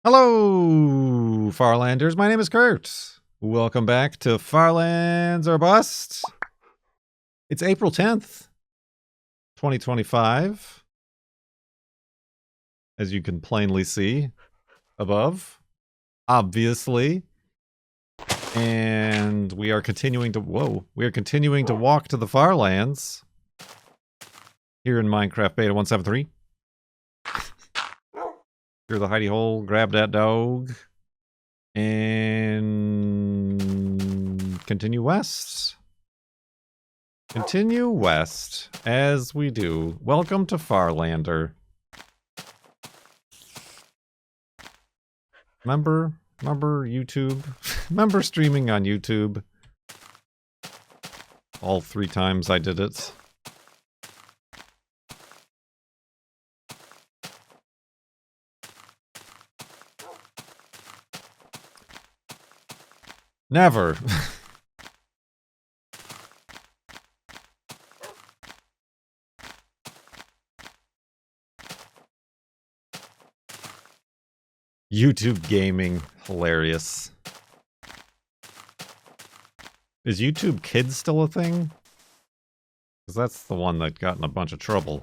Hello, Farlanders. My name is Kurt. Welcome back to Farlands or Bust. It's April 10th, 2025. As you can plainly see above, obviously. And we are continuing to, walk to the Farlands here in Minecraft Beta 173. Through the hidey hole, grab that dog, and continue west. Continue west, as we do. Welcome to Farlander. Remember YouTube? Remember streaming on YouTube? All 3 times I did it. Never. YouTube gaming. Hilarious. Is YouTube Kids still a thing? Because that's the one that got in a bunch of trouble.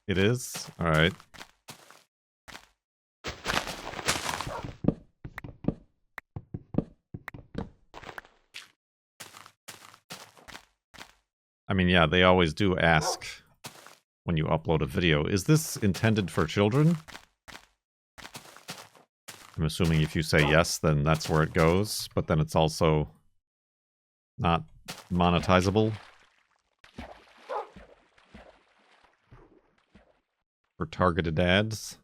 It is? Alright. I mean, yeah, they always do ask when you upload a video, is this intended for children? I'm assuming if you say yes, then that's where it goes, but then it's also not monetizable for targeted ads.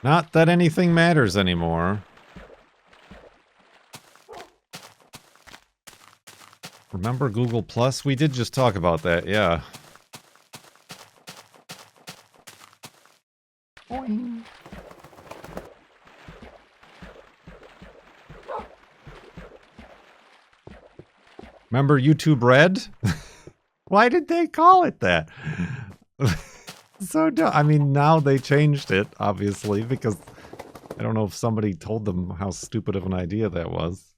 Not that anything matters anymore. Remember Google Plus? We did just talk about that, yeah. Boing. Remember YouTube Red? Why did they call it that? So dumb. I mean, now they changed it, obviously, because I don't know if somebody told them how stupid of an idea that was.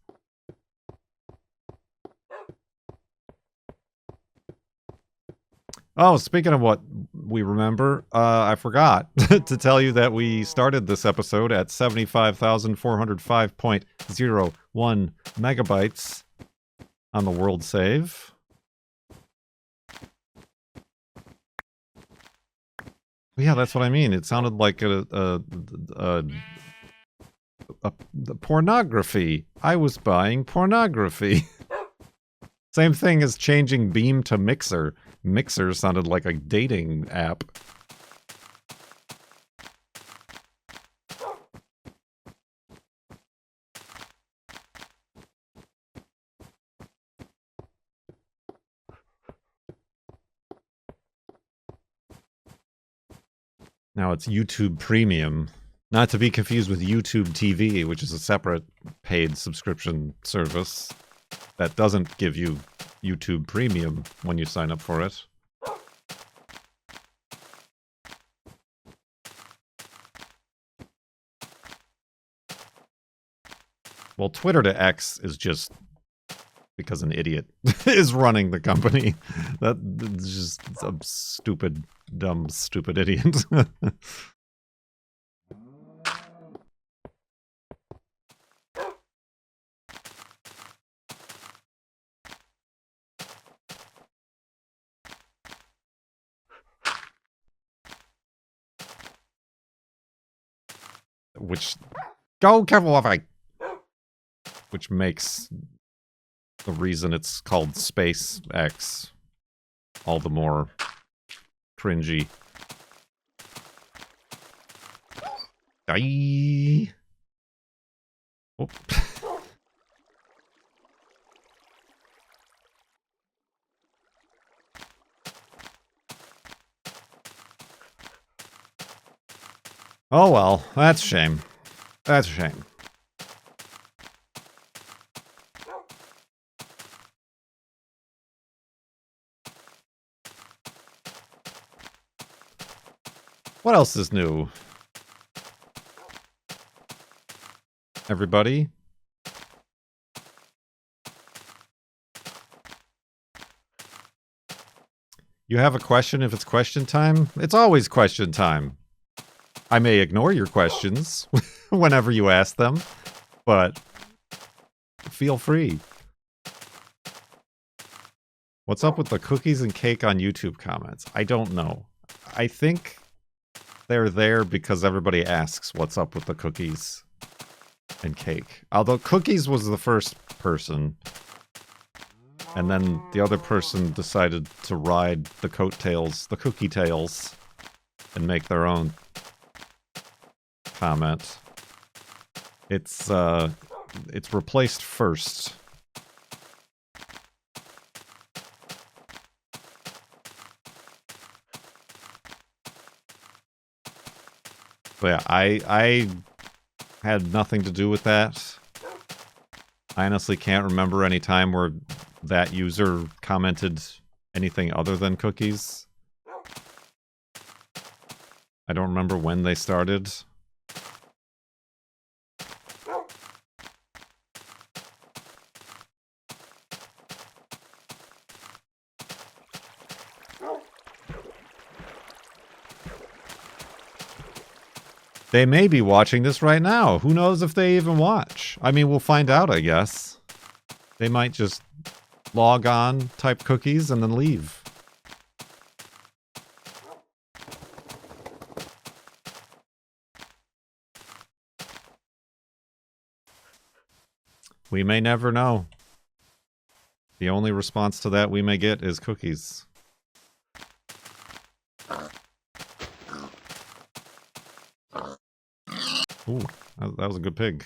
Oh, speaking of what we remember, I forgot to tell you that we started this episode at 75,405.01 megabytes on the world save. Yeah, that's what I mean. It sounded like a pornography. I was buying pornography. Same thing as changing Beam to Mixer. Mixer sounded like a dating app. Now it's YouTube Premium. Not to be confused with YouTube TV, which is a separate paid subscription service that doesn't give you YouTube Premium when you sign up for it. Well, Twitter to X is just because an idiot is running the company. That's just a stupid, dumb, stupid idiot. Which, go careful if I, which makes the reason it's called SpaceX all the more cringy. Die. Oh. Oh well, that's a shame. That's a shame. What else is new? Everybody? You have a question if it's question time? It's always question time. I may ignore your questions whenever you ask them, but feel free. What's up with the cookies and cake on YouTube comments? I don't know. I think they're there because everybody asks what's up with the cookies and cake. Although cookies was the first person, and then the other person decided to ride the coattails, the cookie tails, and make their own comment. It's replaced first. But yeah, I had nothing to do with that. I honestly can't remember any time where that user commented anything other than cookies. I don't remember when they started. They may be watching this right now. Who knows if they even watch? I mean, we'll find out, I guess. They might just log on, type cookies, and then leave. We may never know. The only response to that we may get is cookies. Ooh, that was a good pig.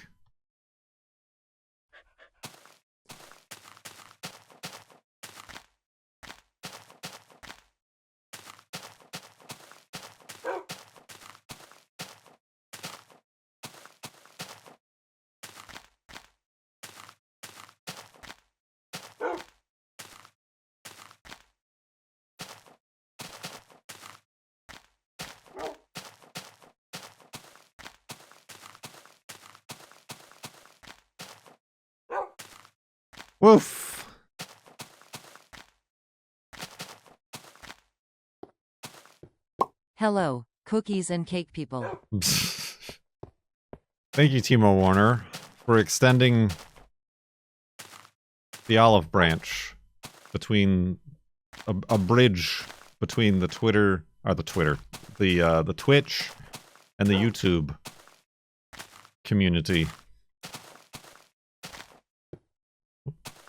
Woof. Hello, cookies and cake people. Thank you, Timo Warner, for extending the olive branch between a bridge between the Twitter or the Twitch and the YouTube community.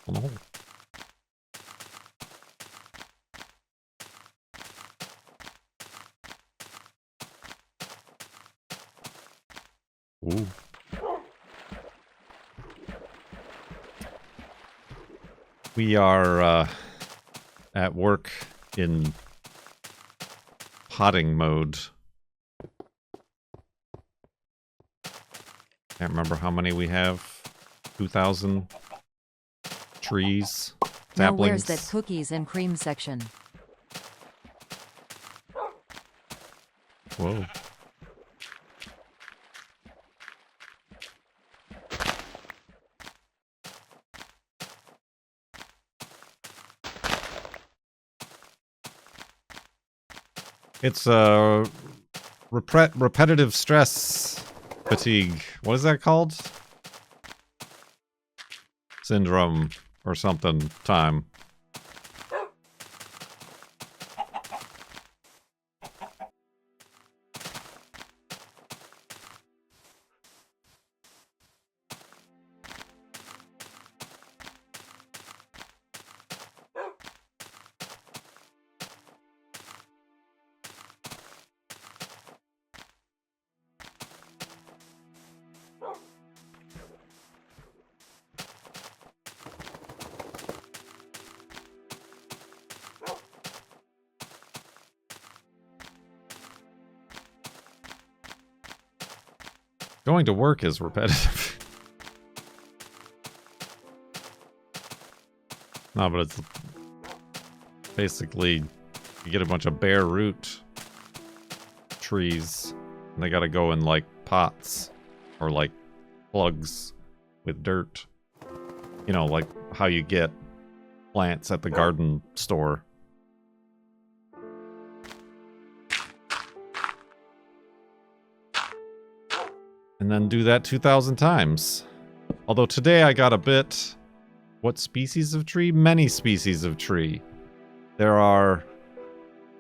Oh. Ooh. We are at work in potting mode. Can't remember how many we have. 2,000 trees. Now Saplings. where's that cookies and cream section? Whoa. It's repetitive stress fatigue. What is that called? Syndrome or something time. Going to work is repetitive. No, but it's basically you get a bunch of bare root trees. And they gotta go in, like, pots. Or, like, plugs with dirt. You know, like how you get plants at the garden store. And then do that 2,000 times. Although today I got a bit... What species of tree? Many species of tree. There are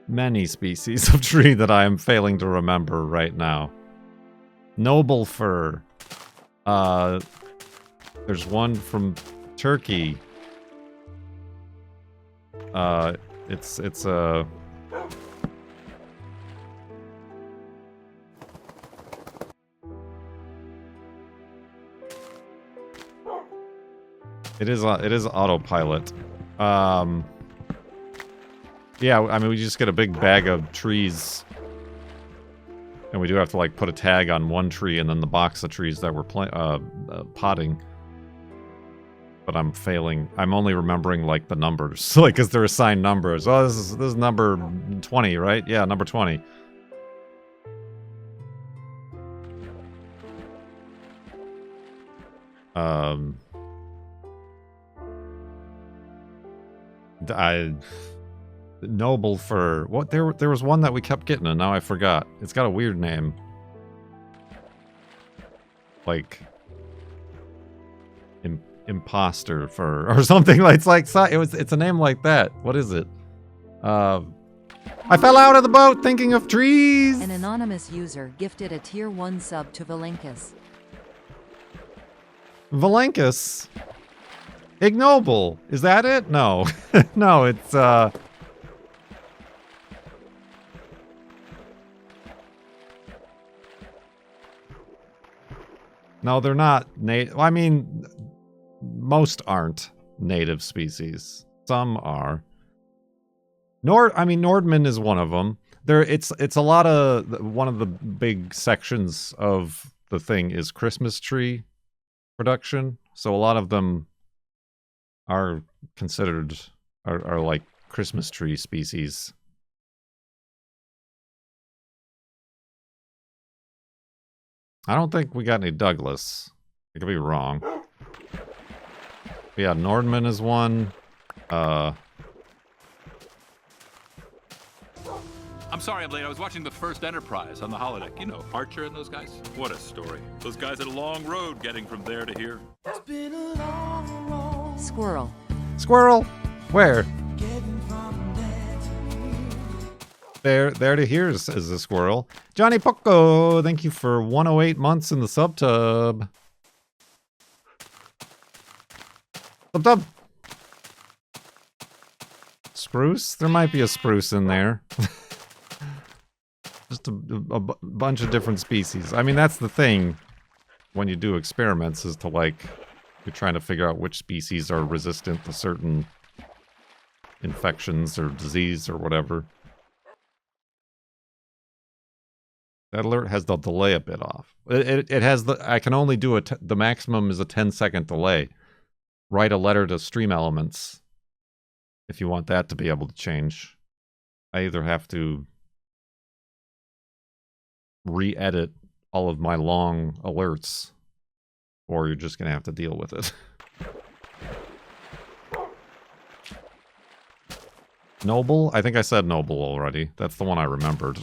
many species of tree that I am failing to remember right now. Noble fir. There's one from Turkey. It's a... It is autopilot. Yeah, I mean, we just get a big bag of trees. And we do have to, like, put a tag on one tree and then the box of trees that we're potting. But I'm failing. I'm only remembering, like, the numbers. Like, because they're assigned numbers. Oh, this is number 20, right? Yeah, number 20. Noble fir. What? There was one that we kept getting and now I forgot. It's got a weird name. Like... Imposter fir or something. Like it's a name like that. What is it? I fell out of the boat thinking of trees. An anonymous user gifted a tier 1 sub to Valenkus. Valenkus? Ignoble. Is that it? No. No, it's No, they're not native. I mean, most aren't native species. Some are. Nordman is one of them. It's a lot of... One of the big sections of the thing is Christmas tree production. So a lot of them are considered... are like Christmas tree species. I don't think we got any Douglas. I could be wrong. Yeah, Nordman is one. I'm sorry I'm late. I was watching the first Enterprise on the holodeck. You know, Archer and those guys. What a story. Those guys had a long road getting from there to here. It's been a long road. Squirrel. Squirrel? Where? Getting from there to here. There to here is a squirrel. Johnny Poco, thank you for 108 months in the subtub. Subtub. Spruce? There might be a spruce in there. Just a bunch of different species. I mean, that's the thing when you do experiments is to, like, you're trying to figure out which species are resistant to certain infections or disease or whatever. That alert has the delay a bit off. It has the... I can only do the maximum is a 10-second delay. Write a letter to Stream Elements if you want that to be able to change. I either have to re-edit all of my long alerts, or you're just going to have to deal with it. Noble? I think I said Noble already. That's the one I remembered.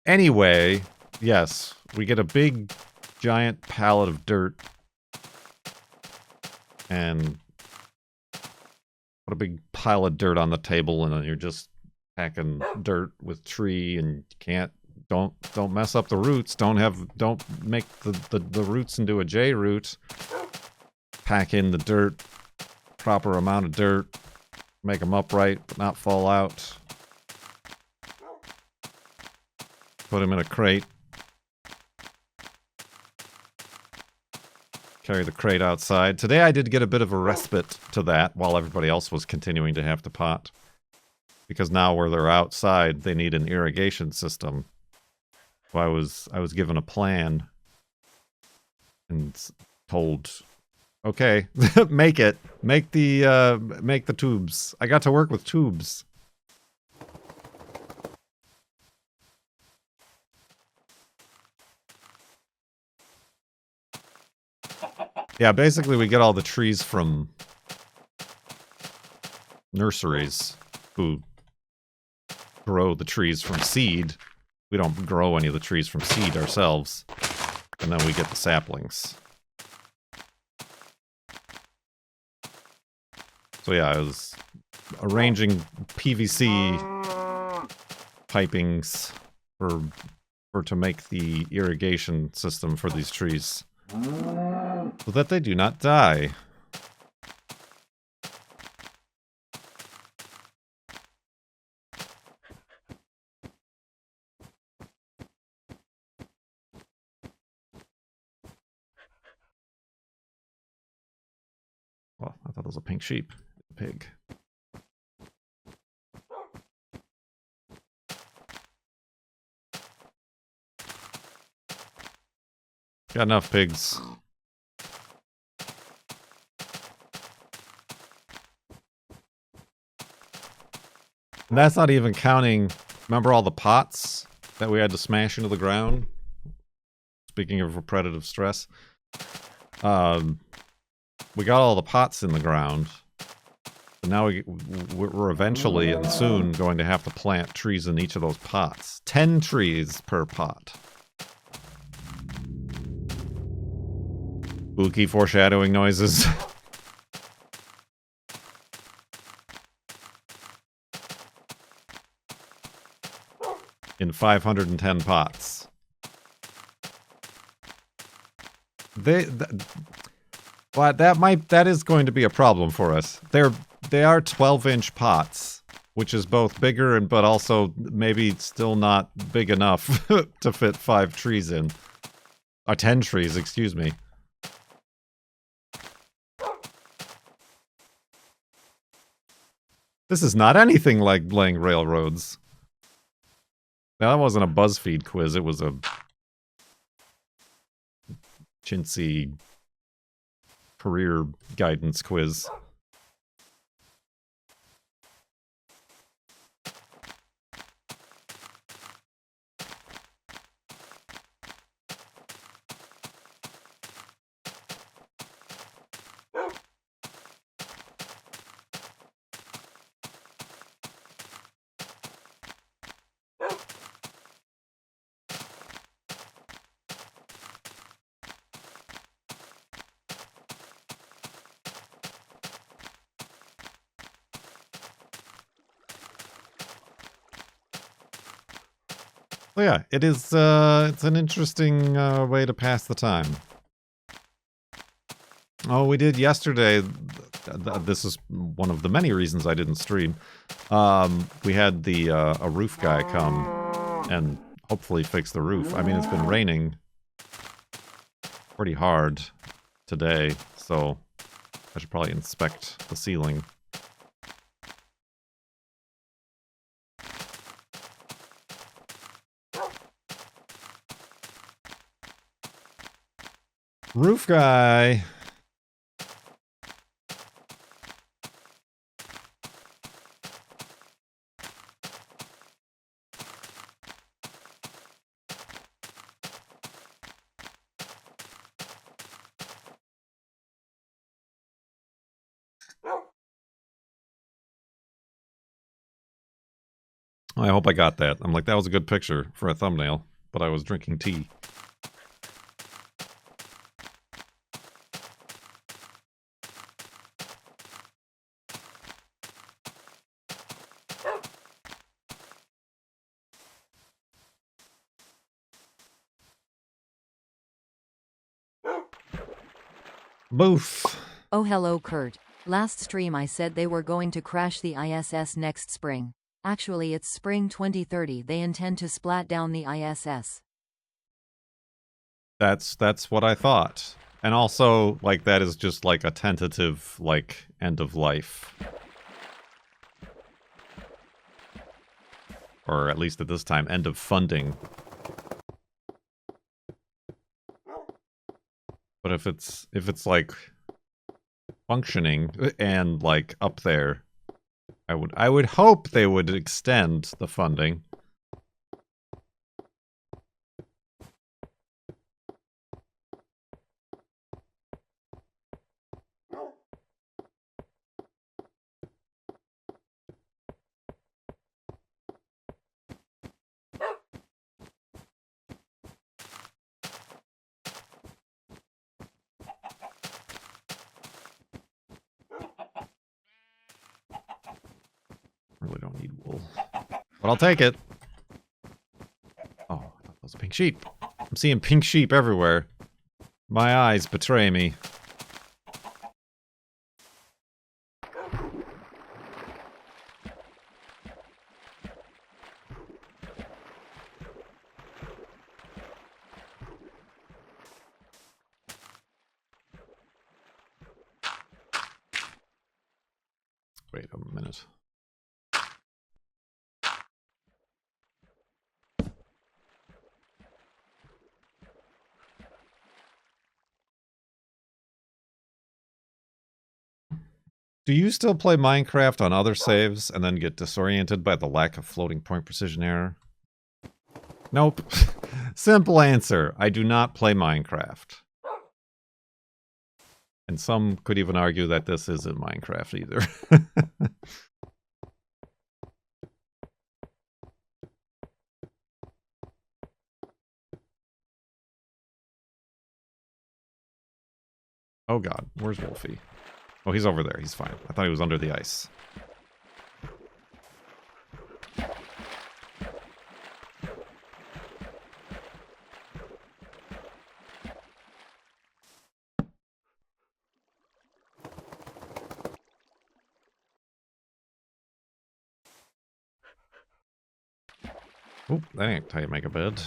Anyway, yes, we get a big, giant pallet of dirt. And put a big pile of dirt on the table, and then you're just packing dirt with tree, and you can't... Don't mess up the roots. Don't make the roots into a J root. Pack in the dirt, proper amount of dirt. Make them upright, but not fall out. Put them in a crate. Carry the crate outside. Today I did get a bit of a respite to that while everybody else was continuing to have to pot. Because now where they're outside, they need an irrigation system. So I was given a plan and told, okay, make it. Make the tubes. I got to work with tubes. Yeah, basically we get all the trees from nurseries who grow the trees from seed. We don't grow any of the trees from seed ourselves. And then we get the saplings. So yeah, I was arranging PVC pipings for to make the irrigation system for these trees. So that they do not die. Well, I thought it was a pink sheep. A pig. Got enough pigs. And that's not even counting, remember all the pots that we had to smash into the ground? Speaking of repetitive stress. We got all the pots in the ground. But now we're eventually and soon going to have to plant trees in each of those pots. 10 trees per pot. Spooky foreshadowing noises. In 510 pots. But that is going to be a problem for us. They are 12-inch pots, which is both bigger but also maybe still not big enough to fit 5 trees in. Or 10 trees, excuse me. This is not anything like laying railroads. Now, that wasn't a BuzzFeed quiz, it was a chintzy career guidance quiz. Well, yeah, it is, it's an interesting way to pass the time. Oh, we did yesterday, this is one of the many reasons I didn't stream. We had a roof guy come and hopefully fix the roof. I mean, it's been raining pretty hard today, so I should probably inspect the ceiling. Roof guy. I hope I got that. I'm like, that was a good picture for a thumbnail, but I was drinking tea. Boof. Oh hello Kurt. Last stream I said they were going to crash the ISS next spring. Actually it's spring 2030 they intend to splat down the ISS. That's what I thought. And also, like, that is just like a tentative, like, end of life. Or at least at this time, end of funding. But if it's like functioning and like up there, I would hope they would extend the funding. Really don't need wool. But I'll take it. Oh, I thought that was a pink sheep. I'm seeing pink sheep everywhere. My eyes betray me. Wait a minute. Do you still play Minecraft on other saves and then get disoriented by the lack of floating point precision error? Nope. Simple answer. I do not play Minecraft. And some could even argue that this isn't Minecraft either. Oh god, where's Wolfie? Oh, he's over there. He's fine. I thought he was under the ice. Oh, that ain't how you make a bed.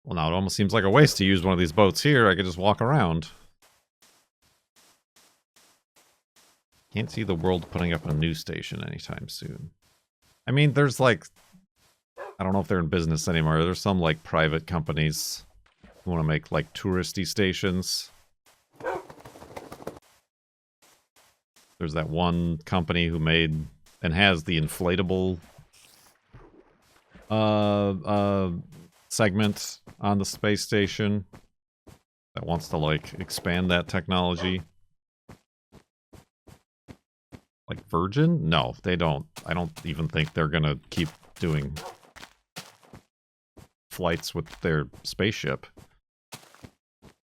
Well, now it almost seems like a waste to use one of these boats here. I could just walk around. Can't see the world putting up a news station anytime soon. I mean, there's like... I don't know if they're in business anymore. There's some like private companies who want to make like touristy stations. There's that one company who made and has the inflatable segment on the space station that wants to like expand that technology. Like Virgin? No, they don't. I don't even think they're gonna keep doing flights with their spaceship.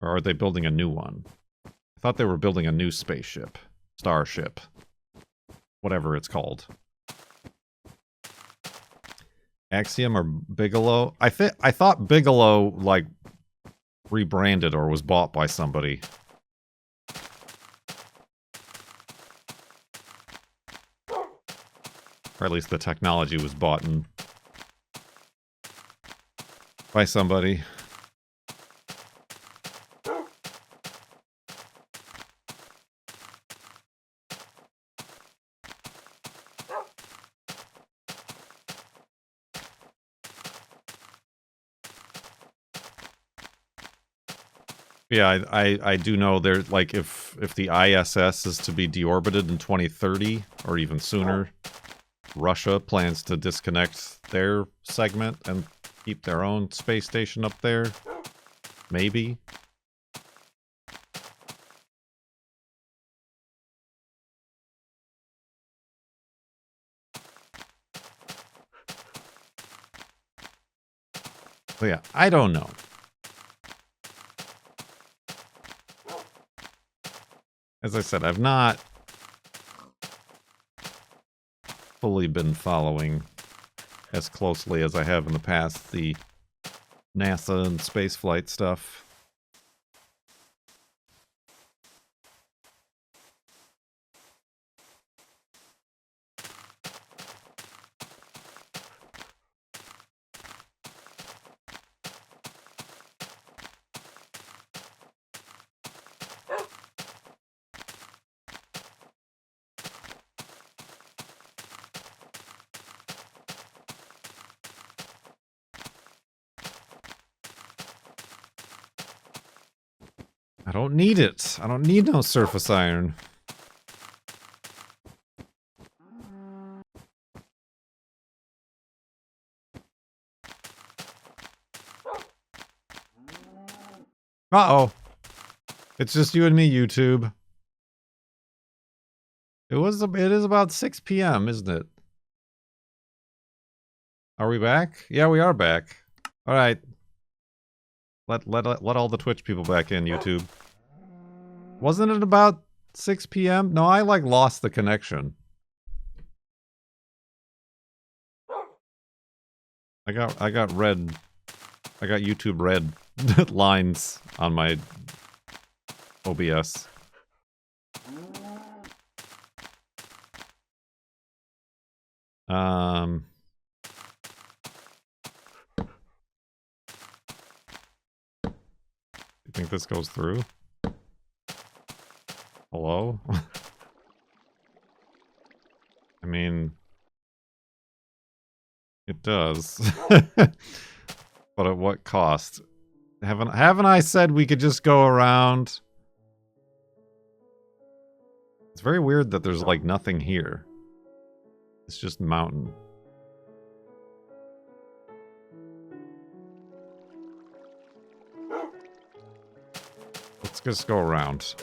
Or are they building a new one? I thought they were building a new spaceship. Starship. Whatever it's called. Axiom or Bigelow? I thought Bigelow, like, rebranded or was bought by somebody. Or at least the technology was bought by somebody. Yeah, I do know there, like, if the ISS is to be deorbited in 2030 or even sooner, Russia plans to disconnect their segment and keep their own space station up there. Maybe. But yeah, I don't know. As I said, I've not fully been following as closely as I have in the past the NASA and spaceflight stuff. I don't need it. I don't need no surface iron. Uh-oh. It's just you and me, YouTube. It is about 6 p.m., isn't it? Are we back? Yeah, we are back. All right. Let all the Twitch people back in, YouTube. Wasn't it about 6 p.m.? No, I like lost the connection. I got red. I got YouTube red lines on my OBS. You think this goes through? Hello? I mean, it does. But at what cost? Haven't I said we could just go around? It's very weird that there's like nothing here. It's just mountain. Let's just go around.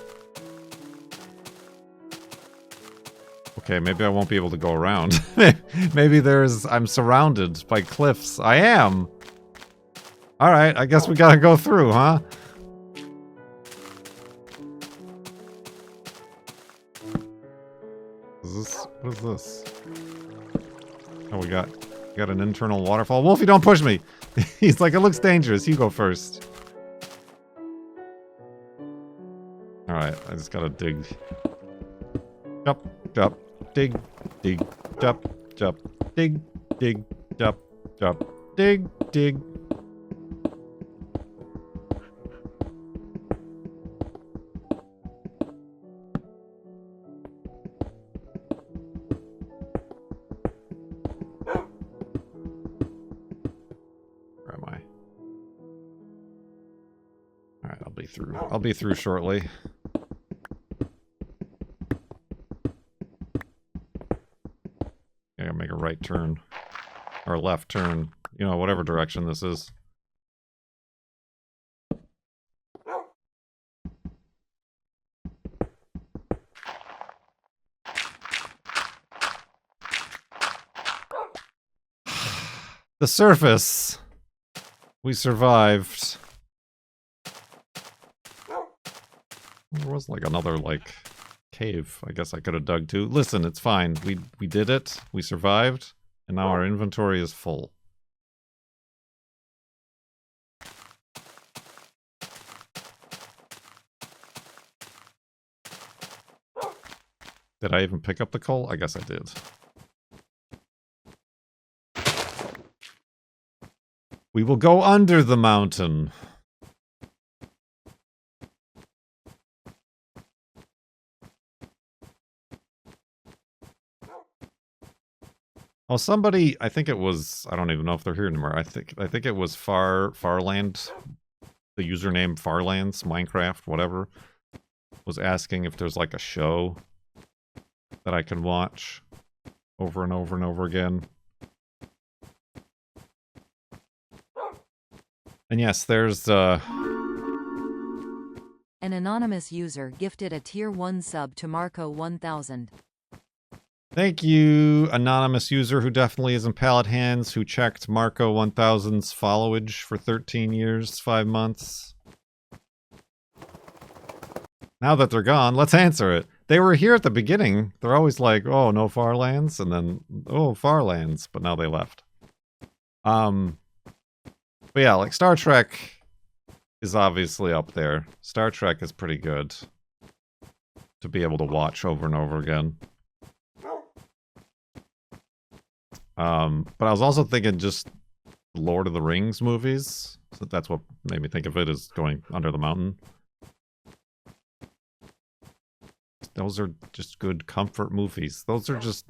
Okay, maybe I won't be able to go around. Maybe I'm surrounded by cliffs. I am! Alright, I guess we gotta go through, huh? What is this? Oh, we got an internal waterfall. Wolfie, don't push me! He's like, it looks dangerous. You go first. Alright, I just gotta dig. Jump, jump, dig, dig, jump, jump, dig, dig, jump, jump, dig, dig. I'll be through shortly. I gotta make a right turn. Or a left turn. You know, whatever direction this is. The surface! We survived. There was like another, like, cave I guess I could have dug to. Listen, it's fine. We did it. We survived. And now our inventory is full. Did I even pick up the coal? I guess I did. We will go under the mountain. Oh, somebody, I think it was, I don't even know if they're here anymore. I think it was Farland, the username Farlands, Minecraft, whatever, was asking if there's like a show that I can watch over and over and over again. And yes, there's An anonymous user gifted a tier 1 sub to Marco 1000. Thank you, anonymous user who definitely is in pallet hands, who checked Marco 1000's followage for 13 years, 5 months. Now that they're gone, let's answer it. They were here at the beginning. They're always like, oh, no Farlands, and then, oh, Farlands, but now they left. But yeah, like, Star Trek is obviously up there. Star Trek is pretty good to be able to watch over and over again. But I was also thinking just Lord of the Rings movies. So that's what made me think of it, as going under the mountain. Those are just good comfort movies. Those are just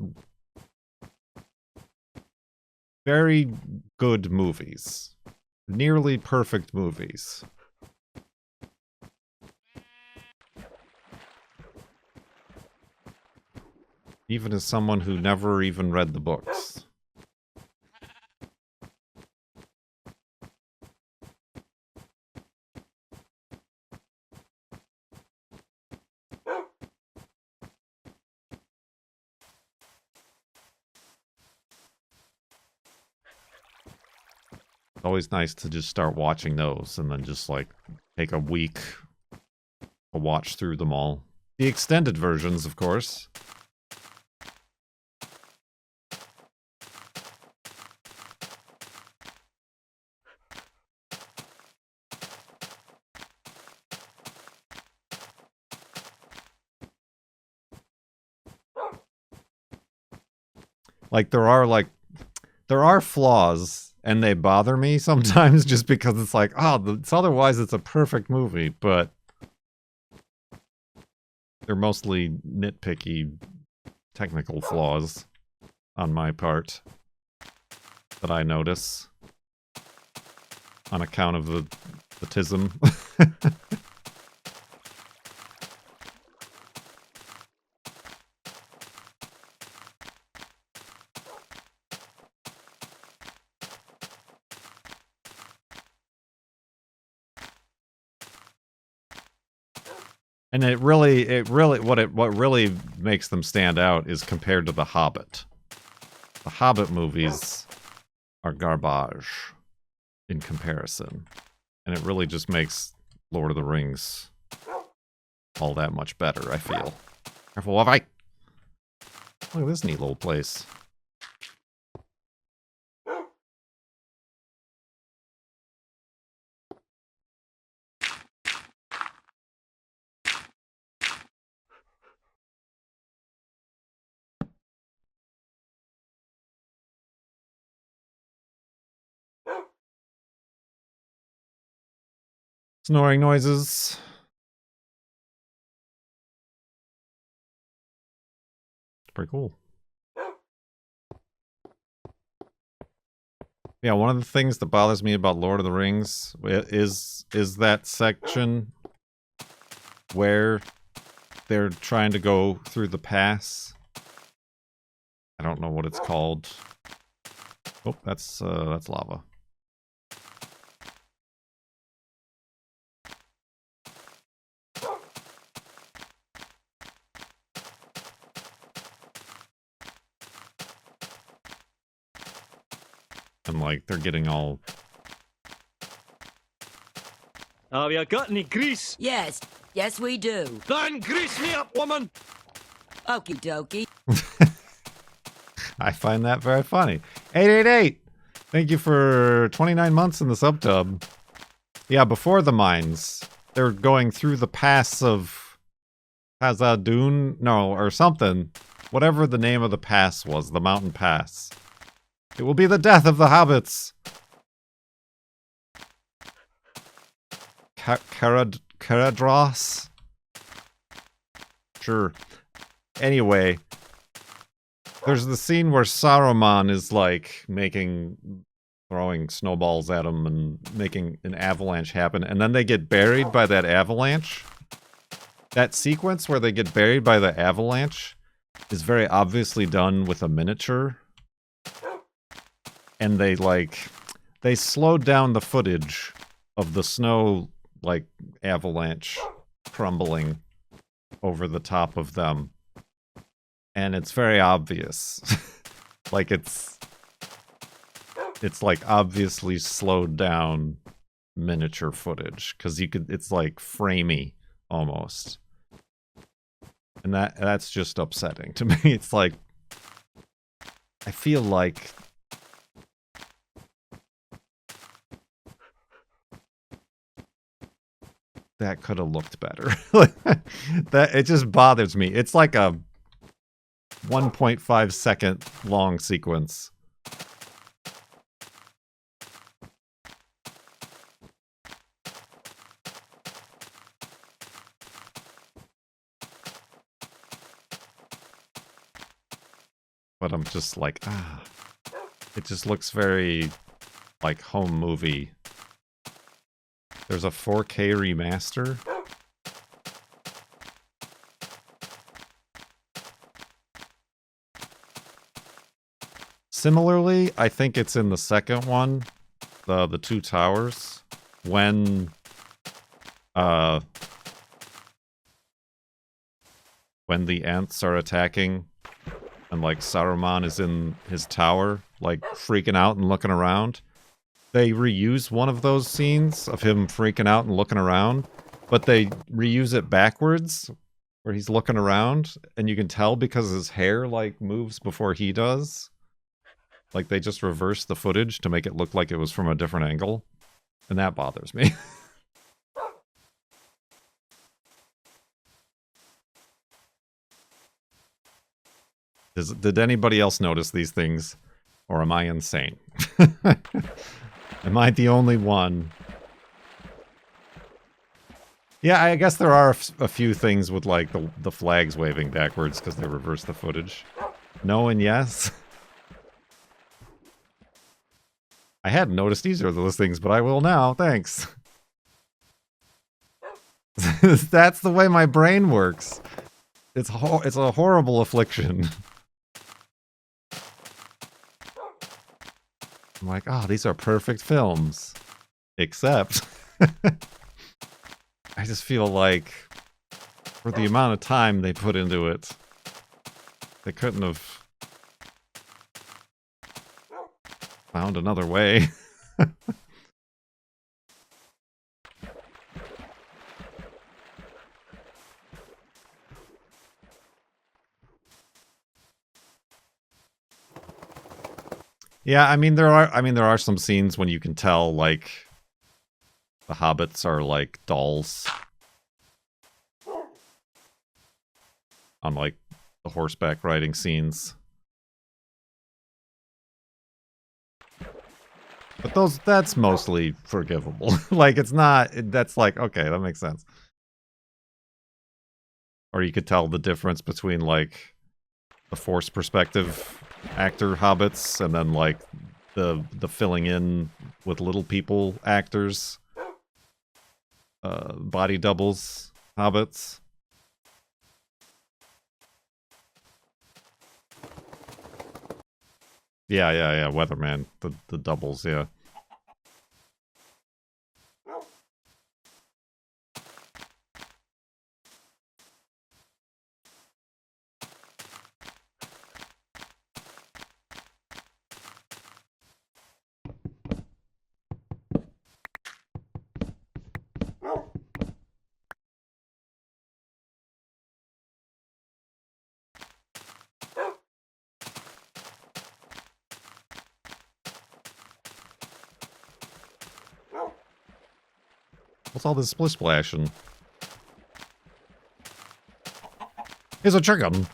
very good movies. Nearly perfect movies. Even as someone who never even read the books. It's always nice to just start watching those and then just like take a week to watch through them all. The extended versions, of course. Like there are flaws and they bother me sometimes just because it's like, oh, it's otherwise it's a perfect movie, but they're mostly nitpicky technical flaws on my part that I notice on account of the tism. And it really what really makes them stand out is compared to The Hobbit. The Hobbit movies are garbage in comparison. And it really just makes Lord of the Rings all that much better, I feel. Careful, Wavai! Look at this neat little place. Snoring noises. Pretty cool. Yeah, one of the things that bothers me about Lord of the Rings is that section where they're trying to go through the pass. I don't know what it's called. Oh, that's lava. And like they're getting all. Have you got any grease? Yes, yes we do. Then grease me up, woman! Okie dokie. I find that very funny. 888! Thank you for 29 months in the subtub. Yeah, before the mines, they're going through the pass of Hazadun? No, or something. Whatever the name of the pass was, the mountain pass. It will be the death of the hobbits. Caradros? Sure. Anyway, there's the scene where Saruman is like throwing snowballs at him and making an avalanche happen, and then they get buried by that avalanche. That sequence where they get buried by the avalanche is very obviously done with a miniature. And they slowed down the footage of the snow, like, avalanche crumbling over the top of them. And it's very obvious. Like, it's like obviously slowed down miniature footage. Because it's like framey, almost. And that's just upsetting to me. It's like, I feel like that could have looked better. That it just bothers me. It's like a 1.5 second long sequence. But I'm just like, it just looks very like home movie. There's a 4K remaster. Similarly, I think it's in the second one, the two towers, when the Ents are attacking, and like Saruman is in his tower, like freaking out and looking around. They reuse one of those scenes of him freaking out and looking around, but they reuse it backwards, where he's looking around, and you can tell because his hair like moves before he does. Like they just reverse the footage to make it look like it was from a different angle, and that bothers me. Did anybody else notice these things, or am I insane? Am I the only one? Yeah, I guess there are a few things with like the flags waving backwards because they reverse the footage. No and yes. I hadn't noticed either of those things, but I will now. Thanks. That's the way my brain works. It's a horrible affliction. I'm like, oh, these are perfect films. Except, I just feel like, for the amount of time they put into it, they couldn't have found another way. Yeah, I mean there are some scenes when you can tell like the hobbits are like dolls on like the horseback riding scenes. But that's mostly forgivable. Like it's not that's like okay, that makes sense. Or you could tell the difference between like the forced perspective actor hobbits and then like the filling in with little people actors body doubles hobbits. Yeah, Weatherman, the doubles, yeah. What's all this splish splashing? Here's a chicken.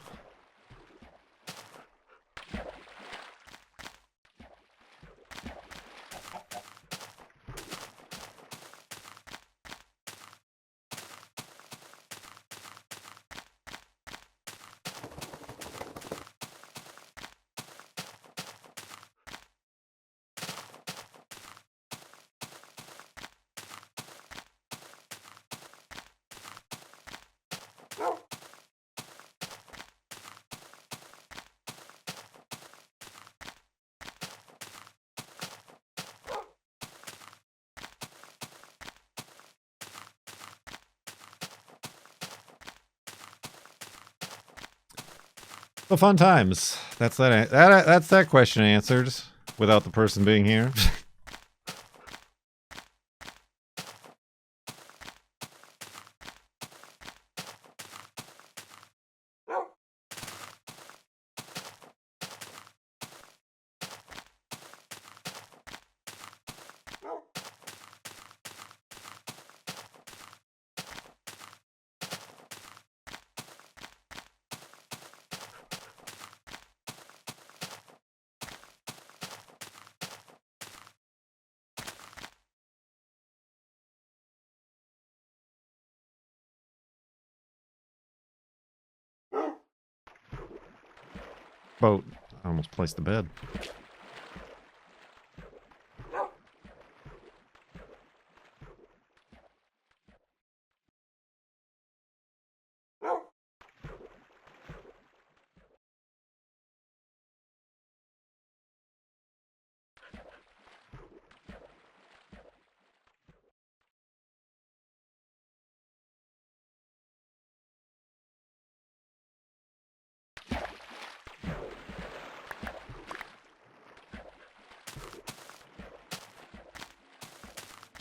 The fun times. That's that question answered without the person being here. Boat. I almost placed the bed.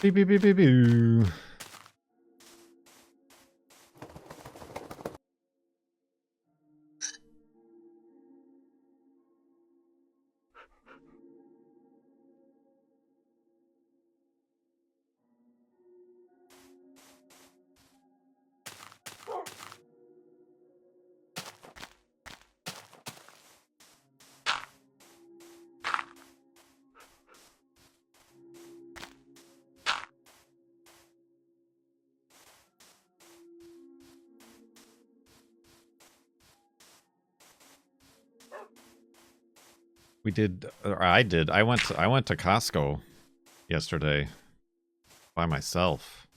Beep, beep, beep, beep, beep. We did, or I did. I went to Costco yesterday by myself.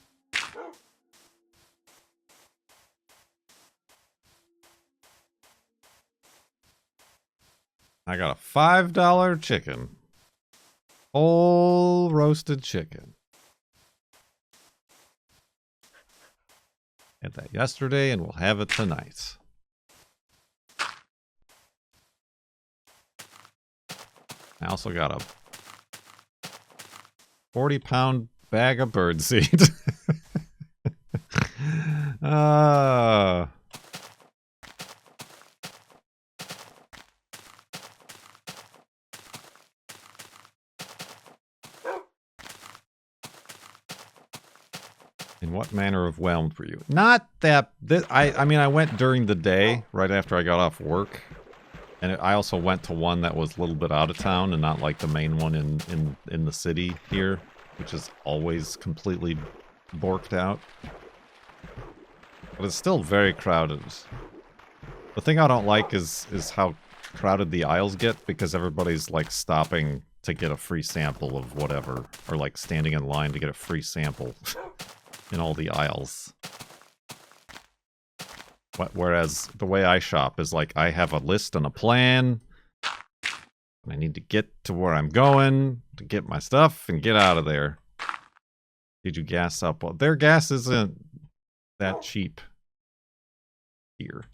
I got a $5 chicken. Whole roasted chicken. Had that yesterday and we'll have it tonight. I also got a 40-pound bag of birdseed. In what manner of whelmed were you? Not that... I mean, I went during the day, right after I got off work. And I also went to one that was a little bit out of town and not like the main one in the city here, which is always completely borked out. But it's still very crowded. The thing I don't like is how crowded the aisles get, because everybody's like stopping to get a free sample of whatever, or like standing in line to get a free sample in all the aisles. Whereas the way I shop is like I have a list and a plan. And I need to get to where I'm going to get my stuff and get out of there. Did you gas up? Well, their gas isn't that cheap here.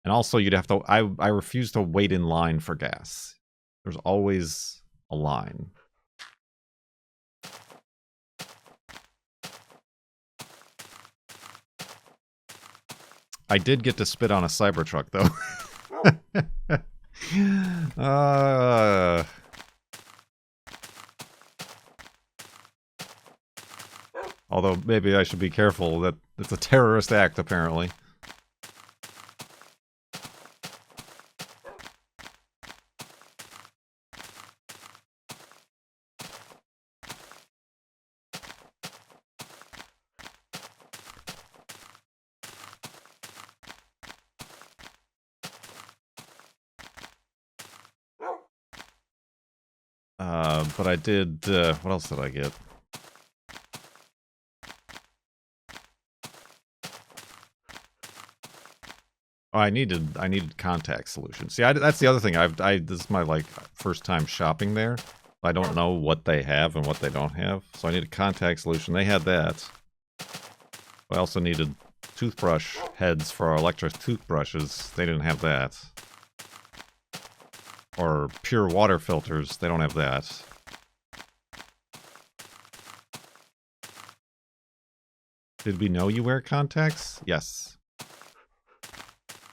And also you'd have to... I refuse to wait in line for gas. There's always a line. I did get to spit on a Cybertruck, though. Although, maybe I should be careful that it's a terrorist act, apparently. But I did, what else did I get? Oh, I needed contact solutions. See, that's the other thing. This is my, like, first time shopping there. I don't know what they have and what they don't have. So I need a contact solution. They had that. I also needed toothbrush heads for our electric toothbrushes. They didn't have that. Or pure water filters. They don't have that. Did we know you wear contacts? Yes.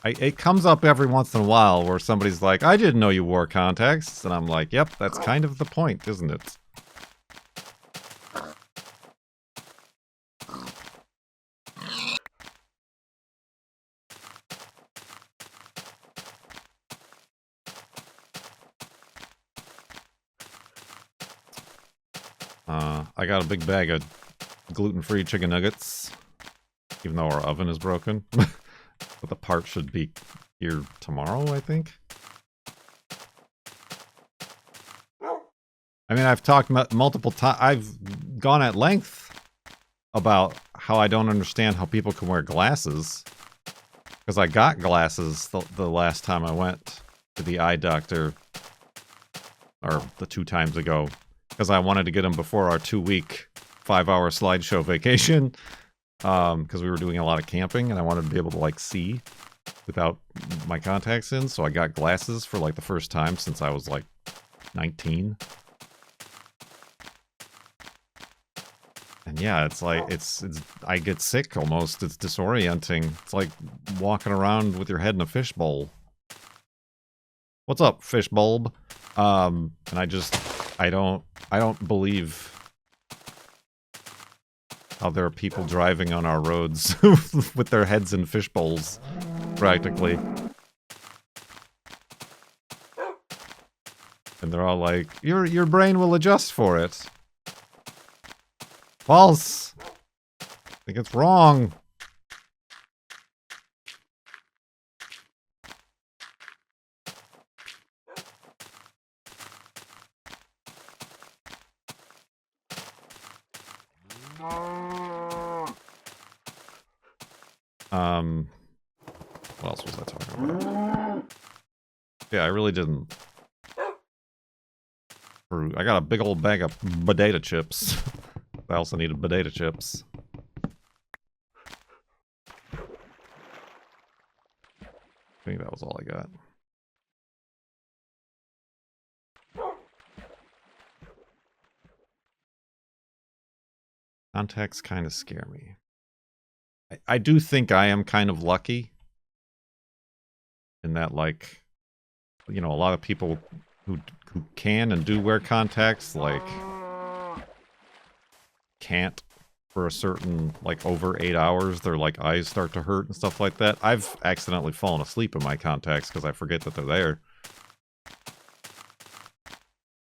It comes up every once in a while where somebody's like, I didn't know you wore contacts. And I'm like, yep, that's kind of the point, isn't it? I got a big bag of gluten-free chicken nuggets, even though our oven is broken. But the part should be here tomorrow, I think. I mean, I've talked multiple times. I've gone at length about how I don't understand how people can wear glasses. Because I got glasses the last time I went to the eye doctor, or the 2 times ago, because I wanted to get them before our 2-week, 5-hour slideshow vacation. Because we were doing a lot of camping and I wanted to be able to like see without my contacts in, so I got glasses for like the 1st time since I was like 19. And yeah, it's like, it's I get sick almost. It's disorienting. It's like walking around with your head in a fishbowl. What's up, fishbulb? And I don't believe how there are people driving on our roads with their heads in fishbowls, practically. And they're all like, your brain will adjust for it. False. I think it's wrong. What else was I talking about? Yeah, I really didn't. I got a big old bag of potato chips. I also needed potato chips. I think that was all I got. Contacts kind of scare me. I do think I am kind of lucky in that, like, you know, a lot of people who can and do wear contacts, like, can't for a certain, like, over 8 hours. Their, like, eyes start to hurt and stuff like that. I've accidentally fallen asleep in my contacts because I forget that they're there.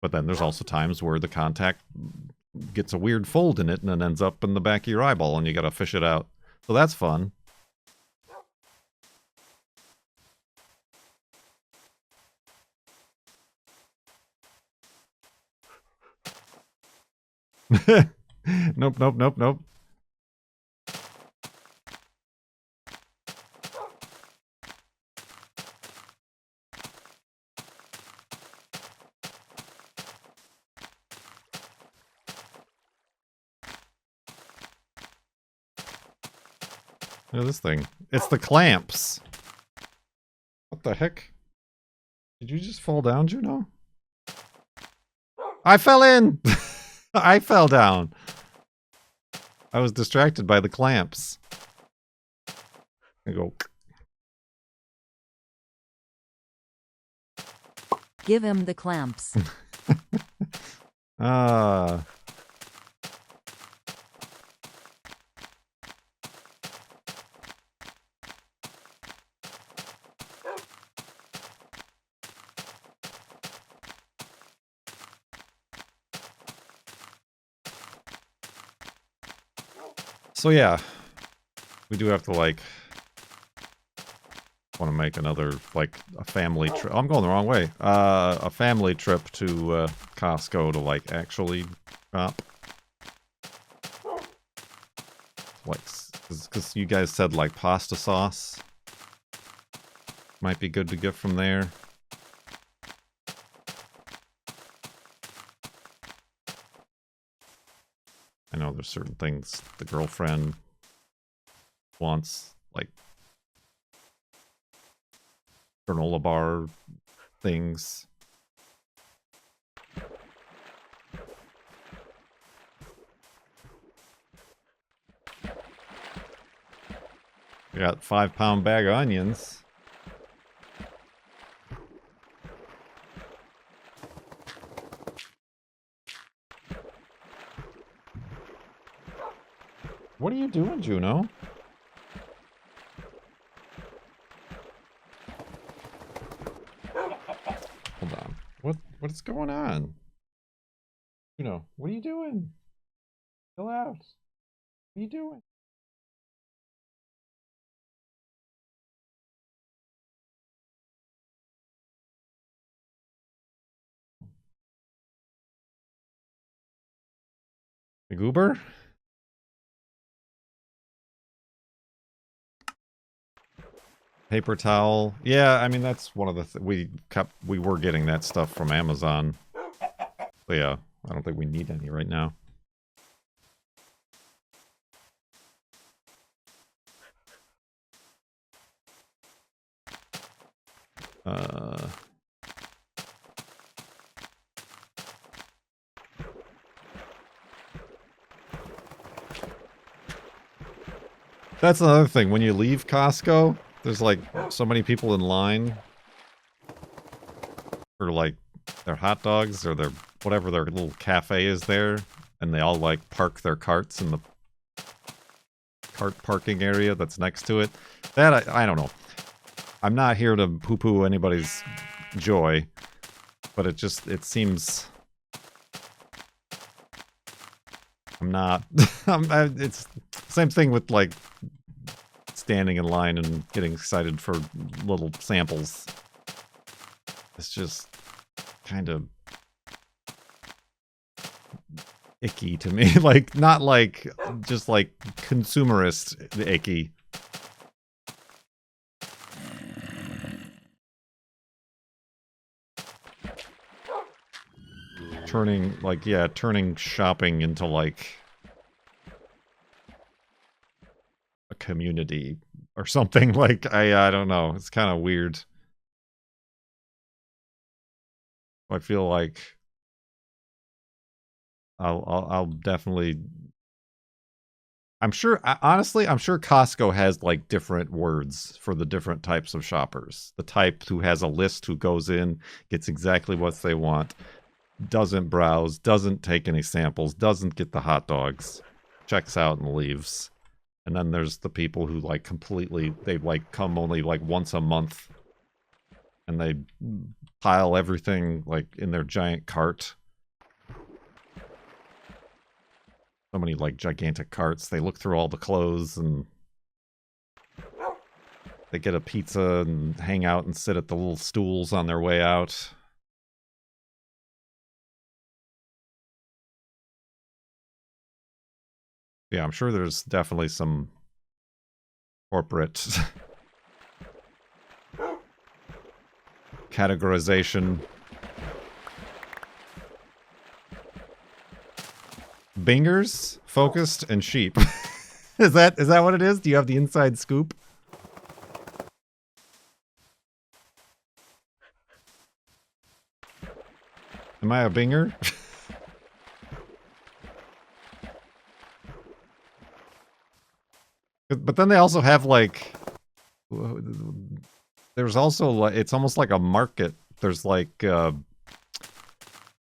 But then there's also times where the contact gets a weird fold in it and then ends up in the back of your eyeball and you gotta fish it out. So that's fun. Nope, nope, nope, nope. Look at this thing. It's the clamps. What the heck? Did you just fall down, Juno? I fell in! I fell down. I was distracted by the clamps. I go. Give him the clamps. Ah. So yeah, we do have to, like, want to make another, like, a family trip. I'm going the wrong way. A family trip to Costco to, like, actually shop. Like, because you guys said, like, pasta sauce might be good to get from there. I know there's certain things the girlfriend wants, like granola bar things. We got 5-pound bag of onions. What are you doing, Juno? Hold on. What's going on? Juno, what are you doing? Chill out. What are you doing? The goober? Paper towel. Yeah, I mean, that's one of the we were getting that stuff from Amazon. So yeah, I don't think we need any right now. That's another thing. When you leave Costco, there's like so many people in line for like their hot dogs or their whatever their little cafe is there, and they all like park their carts in the cart parking area that's next to it. That I don't know. I'm not here to poo-poo anybody's joy, but it seems I'm not. It's same thing with like standing in line and getting excited for little samples. It's just kind of icky to me. Like, not like, just like consumerist icky. Turning, like, yeah, turning shopping into like a community or something. Like, I don't know. It's kind of weird. I feel like I'll definitely. I'm sure. Honestly, I'm sure Costco has like different words for the different types of shoppers. The type who has a list, who goes in, gets exactly what they want, doesn't browse, doesn't take any samples, doesn't get the hot dogs, checks out and leaves. And then there's the people who like completely, they like come only like once a month, and they pile everything like in their giant cart. So many like gigantic carts. They look through all the clothes and they get a pizza and hang out and sit at the little stools on their way out. Yeah, I'm sure there's definitely some corporate categorization. Bingers, focused, and sheep. Is that what it is? Do you have the inside scoop? Am I a binger? But then they also have like, there's also like, it's almost like a market. There's like,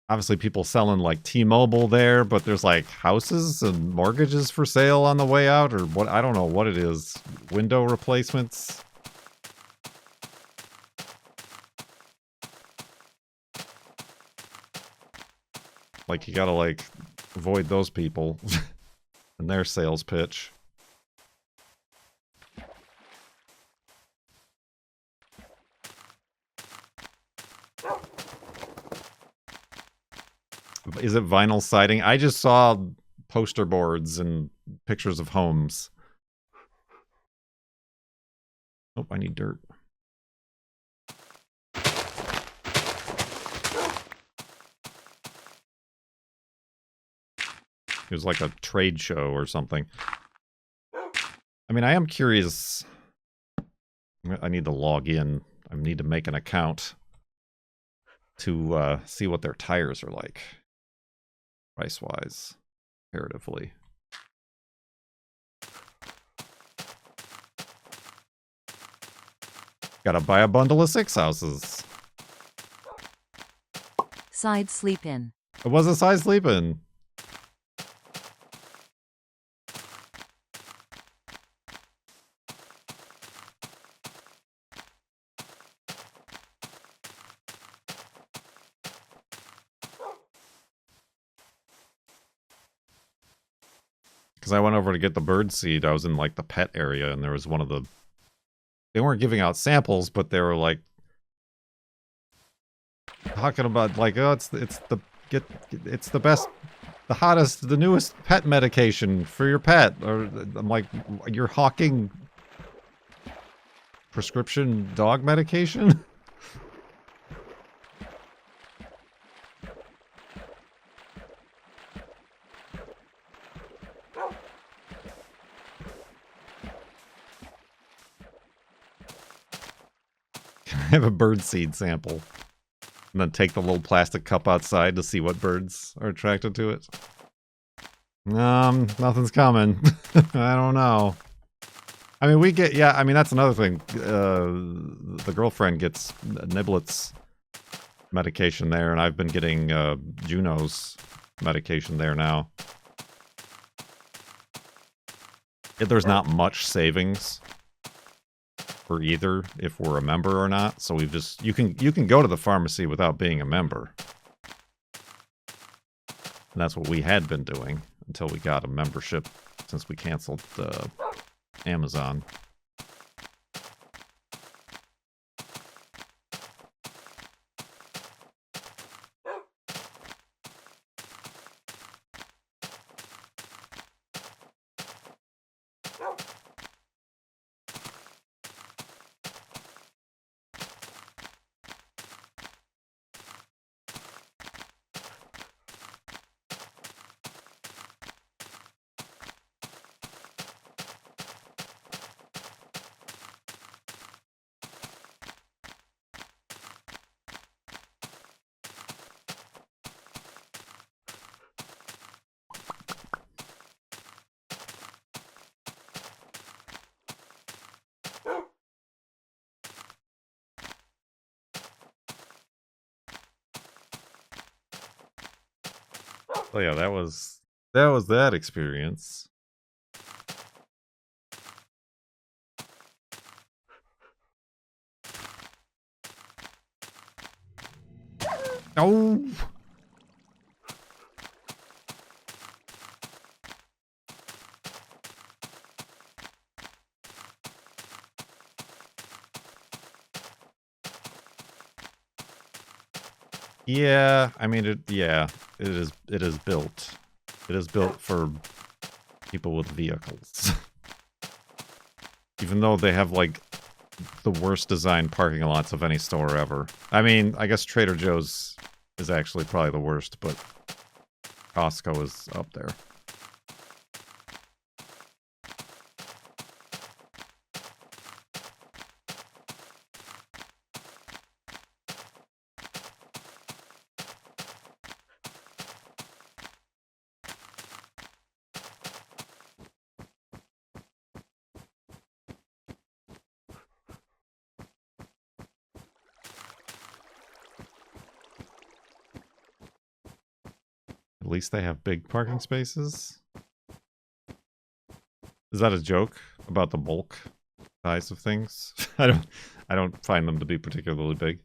obviously people selling like T-Mobile there, but there's like houses and mortgages for sale on the way out, or what, I don't know what it is. Window replacements. Like, you gotta like avoid those people and their sales pitch. Is it vinyl siding? I just saw poster boards and pictures of homes. Oh, I need dirt. It was like a trade show or something. I mean, I am curious. I need to log in. I need to make an account to see what their tires are like. Price-wise, comparatively. Gotta buy a bundle of 6 houses. Side sleep in. It was a side sleep in. Because I went over to get the bird seed. I was in like the pet area, and there was one of the. They weren't giving out samples, but they were like talking about like, oh, it's the best, the hottest, the newest pet medication for your pet. Or I'm like, you're hawking prescription dog medication? I have a bird seed sample. And then take the little plastic cup outside to see what birds are attracted to it. Nothing's coming. I don't know. I mean, we get, yeah, I mean, that's another thing. The girlfriend gets Niblet's medication there, and I've been getting Juno's medication there now. There's not much savings for either if we're a member or not, so we've just, you can go to the pharmacy without being a member. And that's what we had been doing until we got a membership since we canceled Amazon. So yeah, that was that experience. Oh. Yeah, I mean it is built. It is built for people with vehicles. Even though they have like the worst designed parking lots of any store ever. I mean, I guess Trader Joe's is actually probably the worst, but Costco is up there. At least they have big parking spaces. Is that a joke about the bulk size of things? I don't find them to be particularly big.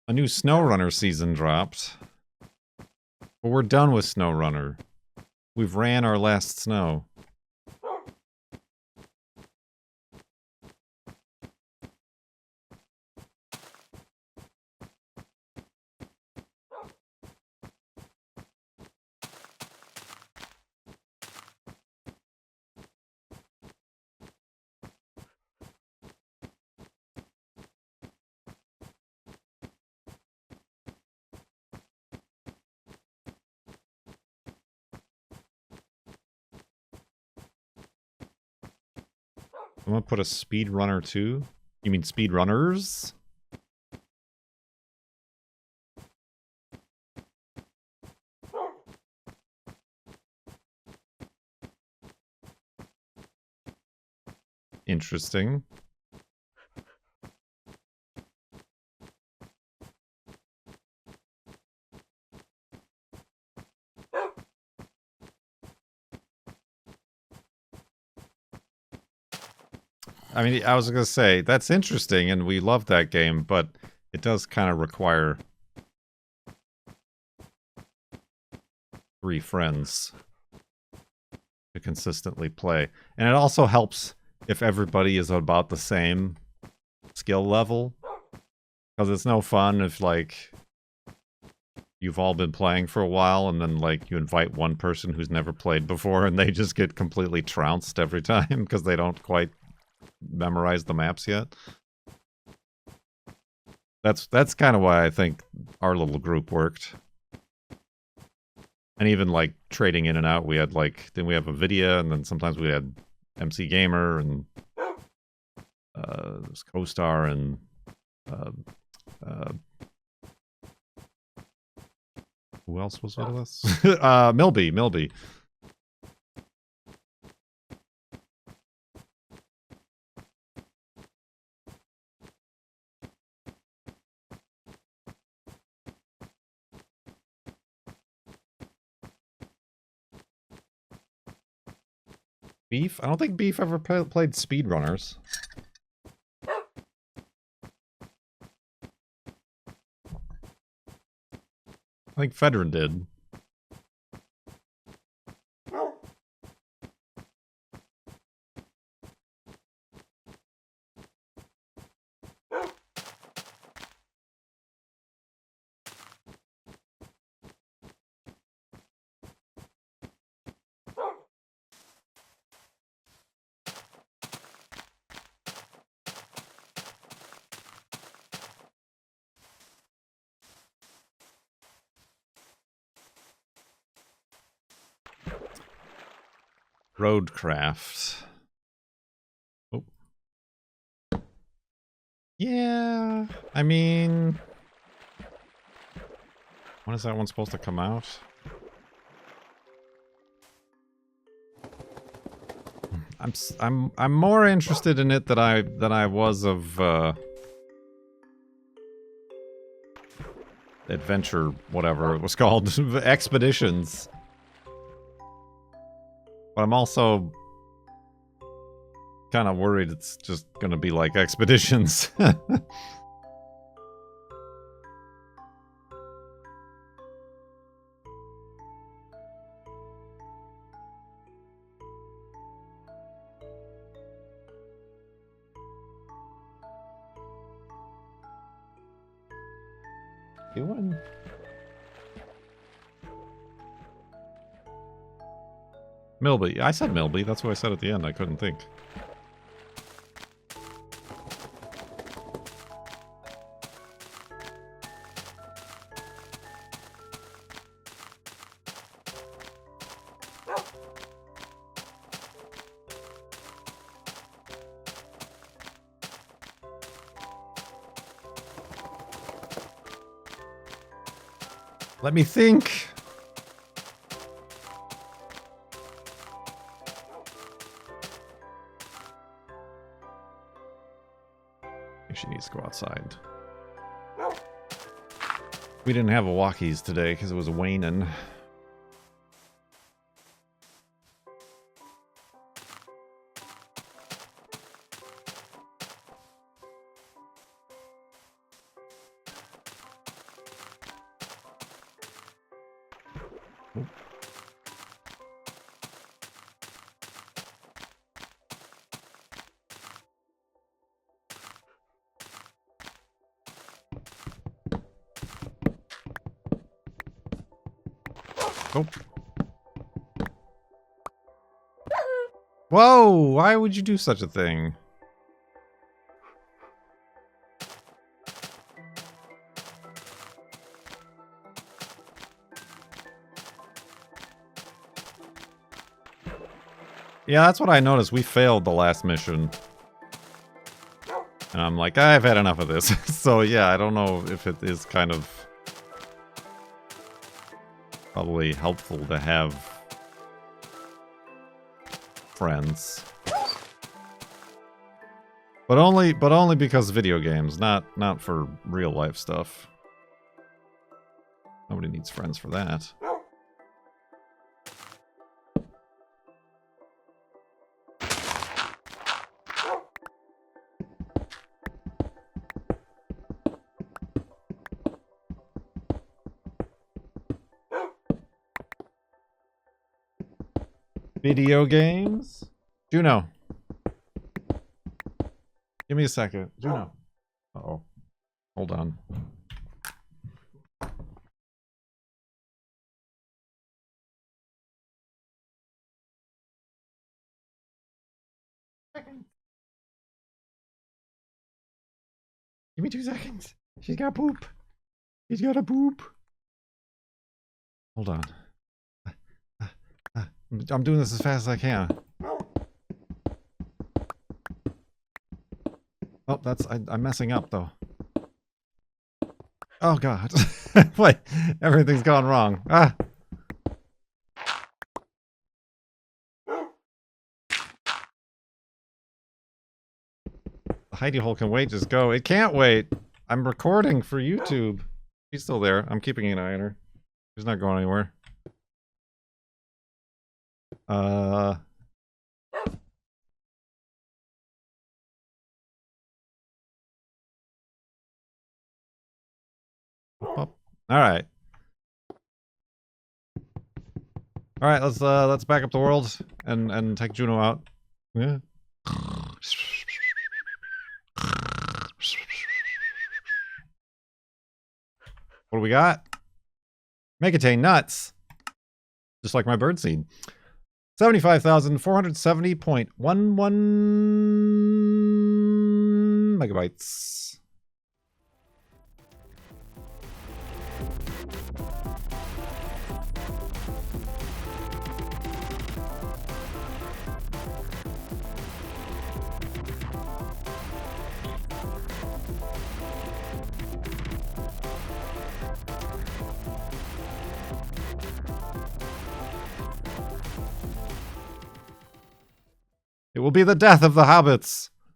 A new SnowRunner season dropped. But we're done with SnowRunner. We've ran our last snow. I'm gonna put a speedrunner too. You mean speedrunners? Interesting. I mean, I was gonna say, that's interesting, and we love that game, but it does kind of require 3 friends to consistently play. And it also helps if everybody is about the same skill level, because it's no fun if, like, you've all been playing for a while, and then, like, you invite one person who's never played before, and they just get completely trounced every time, because they don't quite memorize the maps yet. That's kind of why I think our little group worked. And even like trading in and out, we had like, then we have a Vidya, and then sometimes we had MC Gamer and Co-Star and Who else was with us? Milby. Beef? I don't think Beef ever played Speedrunners. I think Fedrin did. Roadcraft. Oh. Yeah, I mean, when is that one supposed to come out? I'm more interested in it than I was of Adventure, whatever it was called, Expeditions. But I'm also kind of worried it's just gonna be like Expeditions. Doing? Milby. I said Milby. That's what I said at the end. I couldn't think. Let me think. She needs to go outside. We didn't have a walkies today because it was waning. Oh. Whoa! Why would you do such a thing? Yeah, that's what I noticed. We failed the last mission. And I'm like, I've had enough of this. So yeah, I don't know if it is kind of probably helpful to have friends. But only because video games, not for real life stuff. Nobody needs friends for that. Video games? Juno. Give me a second. Juno. Uh-oh. Hold on. Give me 2 seconds. She's got poop. She's got a poop. Hold on. I'm doing this as fast as I can. Oh, I'm messing up though. Oh god. Wait, everything's gone wrong. Ah. The hidey hole can wait, just go. It can't wait. I'm recording for YouTube. She's still there. I'm keeping an eye on her. She's not going anywhere. Alright. Alright, let's back up the world and take Juno out. Yeah. What do we got? Megatane nuts. Just like my birdseed. 75,470.11 megabytes. It will be the death of the hobbits.